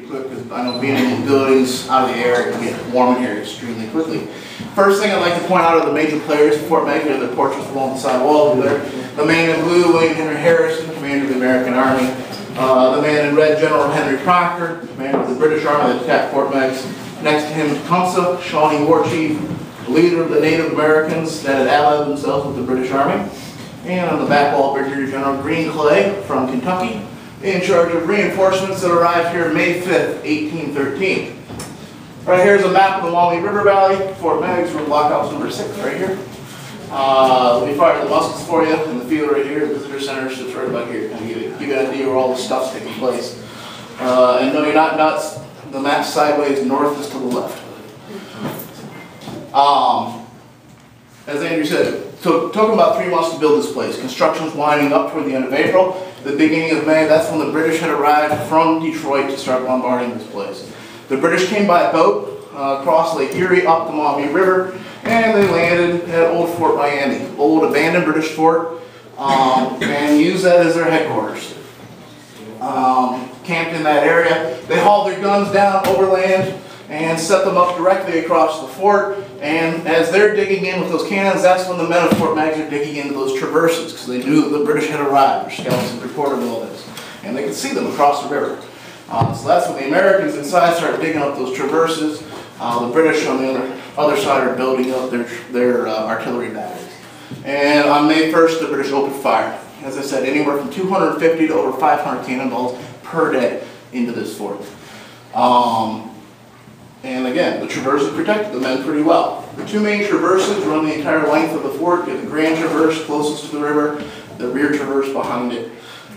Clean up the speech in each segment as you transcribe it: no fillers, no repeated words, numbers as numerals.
quick because I know being in the buildings out of the air, it can get warm in here extremely quickly. First thing I'd like to point out are the major players for Fort Meigs. Their portraits along the side wall over there. The man in blue, William Henry Harrison, commander of the American Army. The man in red, General Henry Proctor, commander of the British Army that attacked Fort Meigs. Next to him, Tecumseh, Shawnee War Chief, leader of the Native Americans that had allied themselves with the British Army. And on the back wall, Brigadier General Green Clay from Kentucky, in charge of reinforcements that arrived here May 5th, 1813. Right here is a map of the Maumee River Valley, Fort Meigs, we're blockhouse number 6 right here. We fired the muskets for you in the field right here. The visitor center sits right about here. Kind of give you an idea where all the stuff's taking place. And no, you're not nuts. The map's sideways, north is to the left. As Andrew said, it took about 3 months to build this place. Construction's winding up toward the end of April. The beginning of May, that's when the British had arrived from Detroit to start bombarding this place. The British came by boat, across Lake Erie, up the Maumee River, and they landed at Old Fort Miami, old abandoned British fort, and used that as their headquarters. Camped in that area. They hauled their guns down overland and set them up directly across the fort. And as they're digging in with those cannons, that's when the men of Fort Meigs are digging into those traverses, because they knew that the British had arrived. Their scouts had reported all this. And they could see them across the river. So that's when the Americans inside started digging up those traverses. The British on the other side are building up their artillery batteries. And on May 1st, the British opened fire. As I said, anywhere from 250 to over 500 cannonballs per day into this fort. And again, the traverses protected the men pretty well. The 2 main traverses run the entire length of the fort. You have the grand traverse closest to the river, the rear traverse behind it.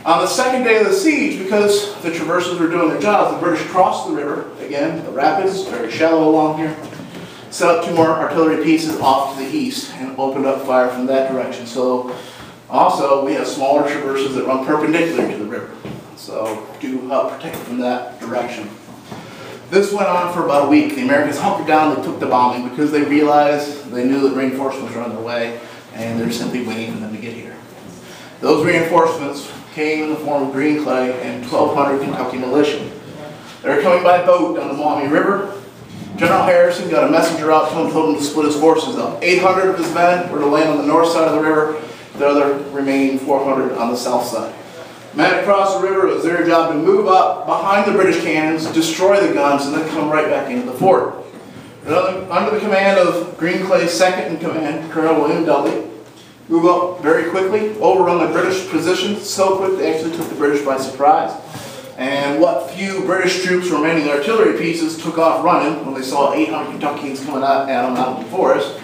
On the second day of the siege, because the traverses were doing their jobs, the British crossed the river. Again, the rapids, very shallow along here. Set up 2 more artillery pieces off to the east and opened up fire from that direction. So also, we have smaller traverses that run perpendicular to the river. So do help protect from that direction. This went on for about a week. The Americans hunkered down, they took the bombing because they realized, they knew that reinforcements were on their way, and they're simply waiting for them to get here. Those reinforcements came in the form of Green Clay and 1,200 Kentucky militia. They were coming by boat down the Maumee River. General Harrison got a messenger out to him, told him to split his forces up. 800 of his men were to land on the north side of the river, the other remaining 400 on the south side. Men across the river, it was their job to move up behind the British cannons, destroy the guns, and then come right back into the fort. Under the command of Green Clay's second in command, Colonel William Dudley, move up very quickly, overrun the British positions so quick they actually took the British by surprise. And what few British troops remaining artillery pieces took off running when they saw 800 Kentuckians coming at them out in the forest.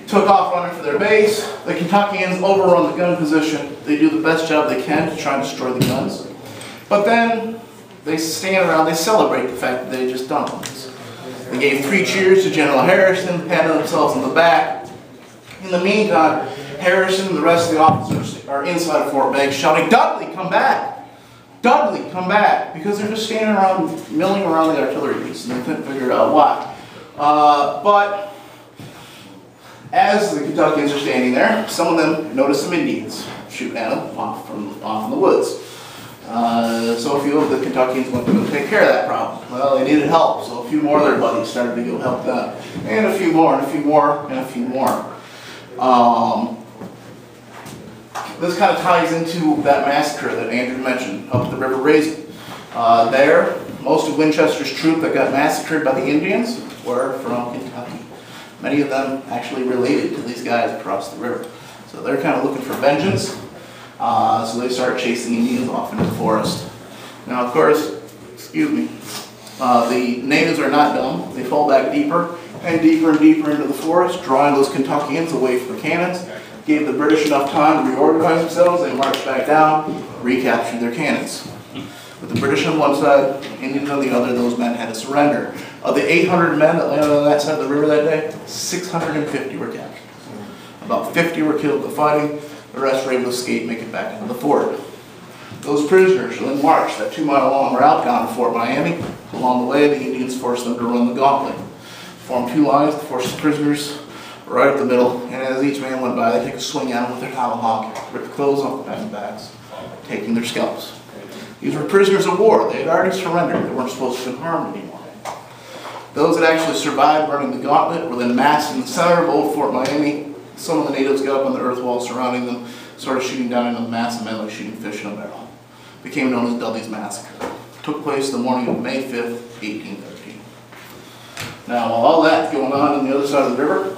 Took off running for their base. The Kentuckians overrun the gun position. They do the best job they can to try and destroy the guns. But then they stand around, they celebrate the fact that they just done this. They gave 3 cheers to General Harrison, patted themselves on the back. In the meantime, Harrison and the rest of the officers are inside Fort Meigs shouting, "Dudley, come back! Dudley, come back!" Because they're just standing around, milling around the artillery piece, and they couldn't figure out why. But as the Kentuckians are standing there, some of them notice some Indians shooting at them off in the woods. So a few of the Kentuckians went to go take care of that problem. Well, they needed help, so a few more of their buddies started to go help them. And a few more, and a few more, and a few more. This kind of ties into that massacre that Andrew mentioned up the River Raisin. There, most of Winchester's troops that got massacred by the Indians were from Kentucky. Many of them actually related to these guys across the river. So they're kind of looking for vengeance. So they start chasing Indians off into the forest. Now, of course, the natives are not dumb. They fall back deeper and deeper and deeper into the forest, drawing those Kentuckians away from the cannons. Gave the British enough time to reorganize themselves. They marched back down, recaptured their cannons. With the British on one side, Indians on the other, those men had to surrender. Of the 800 men that landed on that side of the river that day, 650 were captured. About 50 were killed in the fighting. The rest were able to escape, make it back into the fort. Those prisoners then marched that 2-mile-long route down to Fort Miami. Along the way, the Indians forced them to run the gauntlet. Formed 2 lines to force the prisoners right up the middle, and as each man went by, they take a swing at them with their tomahawk, rip the clothes off the men's backs, taking their scalps. These were prisoners of war. They had already surrendered. They weren't supposed to be harmed anymore. Those that actually survived running the gauntlet were then massed in the center of old Fort Miami. Some of the natives got up on the earth wall surrounding them, started shooting down into the mass of men like shooting fish in a barrel. It became known as Dudley's Massacre. It took place the morning of May 5th, 1813. Now, while all that's going on the other side of the river,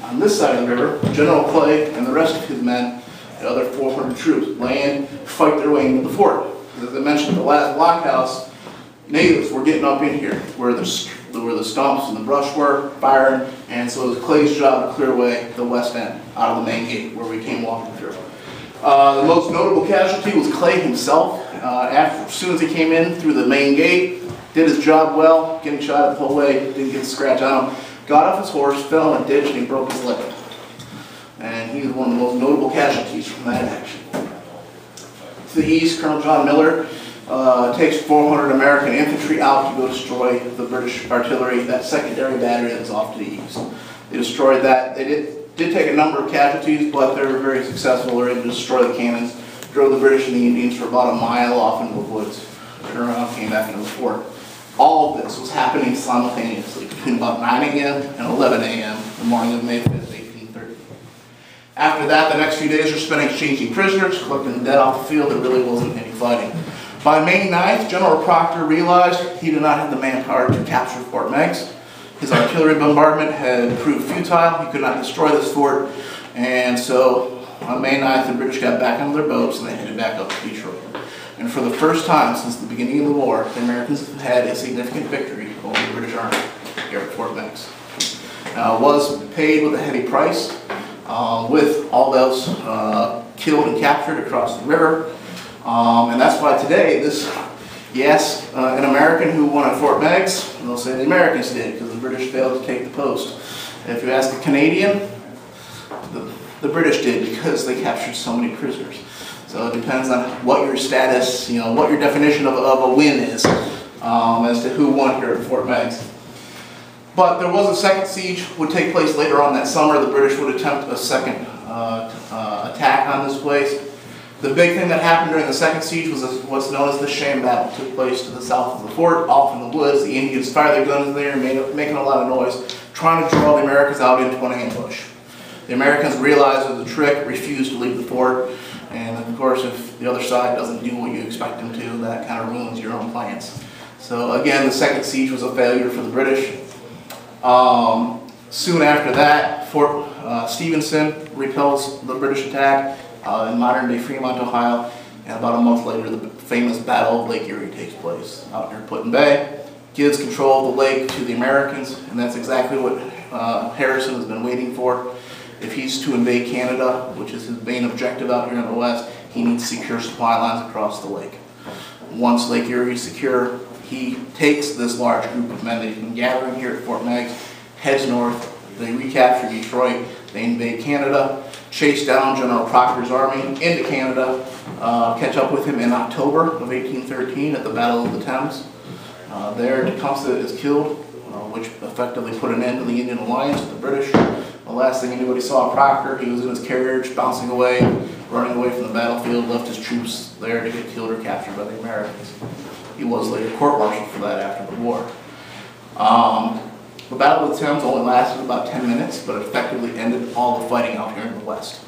on this side of the river, General Clay and the rest of his men, the other 400 troops, land, fight their way into the fort. As I mentioned, the last blockhouse, natives were getting up in here, where the stumps and the brush were, firing, and so it was Clay's job to clear away the west end, out of the main gate, where we came walking through. The most notable casualty was Clay himself. As soon as he came in through the main gate, did his job well, getting shot the whole way, didn't get a scratch on him, got off his horse, fell in a ditch, and he broke his leg. And he was one of the most notable casualties from that action. To the east, Colonel John Miller takes 400 American infantry out to go destroy the British artillery, that secondary battery that's off to the east. They destroyed that. They did take a number of casualties, but they were very successful. They were able to destroy the cannons, drove the British and the Indians for about a mile off into the woods, turned around, came back into the fort. All of this was happening simultaneously between about 9 a.m. and 11 a.m. the morning of May 5th, 1830. After that, the next few days were spent exchanging prisoners, collecting the dead off the field. There really wasn't any fighting. By May 9th, General Proctor realized he did not have the manpower to capture Fort Meigs. His artillery bombardment had proved futile. He could not destroy this fort. And so on May 9th, the British got back on their boats and they headed back up to Detroit. And for the first time since the beginning of the war, the Americans had a significant victory over the British Army here at Fort Meigs. Now, it was paid with a heavy price, with all those killed and captured across the river. And that's why today, yes, an American who won at Fort Meigs, they'll say the Americans did because the British failed to take the post. And if you ask a Canadian, the British did because they captured so many prisoners. So it depends on what your status, what your definition of a win is as to who won here at Fort Meigs. But there was a second siege would take place later on that summer. The British would attempt a second attack on this place. The big thing that happened during the second siege was what's known as the sham battle. It took place to the south of the fort, off in the woods. The Indians fired their guns there, making a lot of noise, trying to draw the Americans out into an ambush. The Americans realized it was a trick, refused to leave the fort, and of course if the other side doesn't do what you expect them to, that kind of ruins your own plans. So again, the second siege was a failure for the British. Soon after that, Fort Stevenson repels the British attack in modern-day Fremont, Ohio, and about a month later, the famous Battle of Lake Erie takes place out near Put-in Bay. Gives control of the lake to the Americans, and that's exactly what Harrison has been waiting for. If he's to invade Canada, which is his main objective out here in the west, he needs secure supply lines across the lake. Once Lake Erie is secure, he takes this large group of men that he's been gathering here at Fort Meigs, heads north, they recapture Detroit, they invade Canada, chase down General Proctor's army into Canada, catch up with him in October of 1813 at the Battle of the Thames. There, Tecumseh is killed, which effectively put an end to the Indian alliance with the British. The last thing anybody saw of Proctor, he was in his carriage, bouncing away, running away from the battlefield, left his troops there to get killed or captured by the Americans. He was later court-martialed for that after the war. The Battle of the Thames only lasted about 10 minutes, but effectively ended all the fighting out here in the west.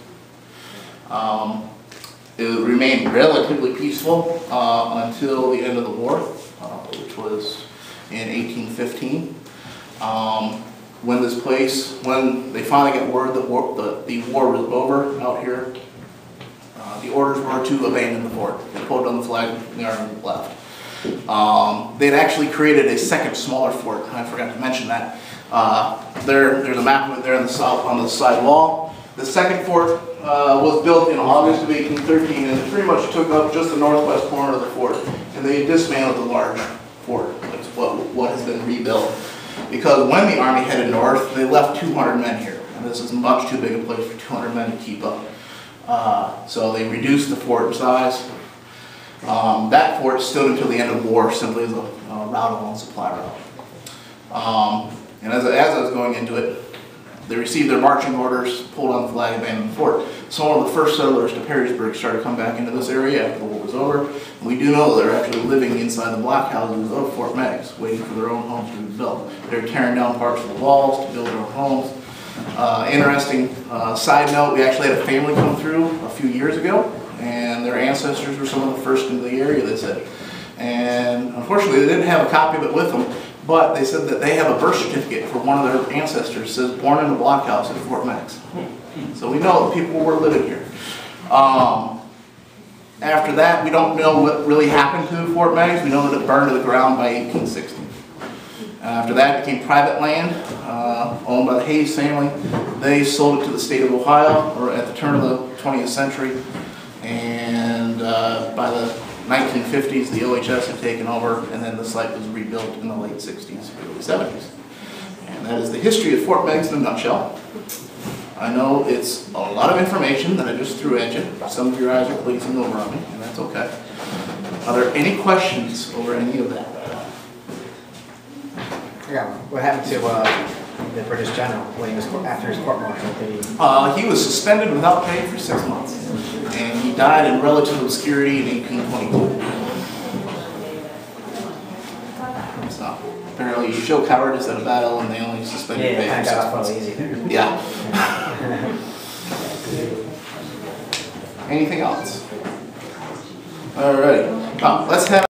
It remained relatively peaceful until the end of the war, which was in 1815. When they finally got word that the war was over out here, the orders were to abandon the fort. They pulled down the flag and the army left. They'd actually created a second smaller fort. I forgot to mention that. There's a map of it there on the side wall. The second fort was built in August of 1813, and it pretty much took up just the northwest corner of the fort. And they dismantled the large fort. That's what has been rebuilt. Because when the army headed north, they left 200 men here. And this is much too big a place for 200 men to keep up. So they reduced the fort in size. That fort stood until the end of the war simply as a route along supply route. And as I was going into it, They received their marching orders, pulled on the flag, abandoned the fort. So one of the first settlers to Perrysburg started to come back into this area after the war was over. And we do know they're actually living inside the blockhouses of Fort Meigs, waiting for their own homes to be built. They're tearing down parts of the walls to build their own homes. Interesting side note, we actually had a family come through a few years ago, and their ancestors were some of the first into the area, they said. And unfortunately, they didn't have a copy of it with them, but they said that they have a birth certificate for one of their ancestors. It says born in the blockhouse at Fort Meigs. So we know that people were living here. After that, we don't know what really happened to Fort Meigs. We know that it burned to the ground by 1860. After that, it became private land, owned by the Hayes family. They sold it to the state of Ohio, or at the turn of the 20th century. And by the 1950s, the OHS had taken over, and then the site was rebuilt in the late 60s, early 70s. And that is the history of Fort Meigs in a nutshell. I know it's a lot of information that I just threw at you. Some of your eyes are glazing over on me, and that's okay. Are there any questions over any of that? Yeah, what happened to the British general when he was after his court-martial? He was suspended without pay for 6 months, and he died in relative obscurity in 1822. So apparently, you show cowardice at a battle, and they only suspend you pay for 6 months. Easy there. Yeah. Anything else? All right. Let's have.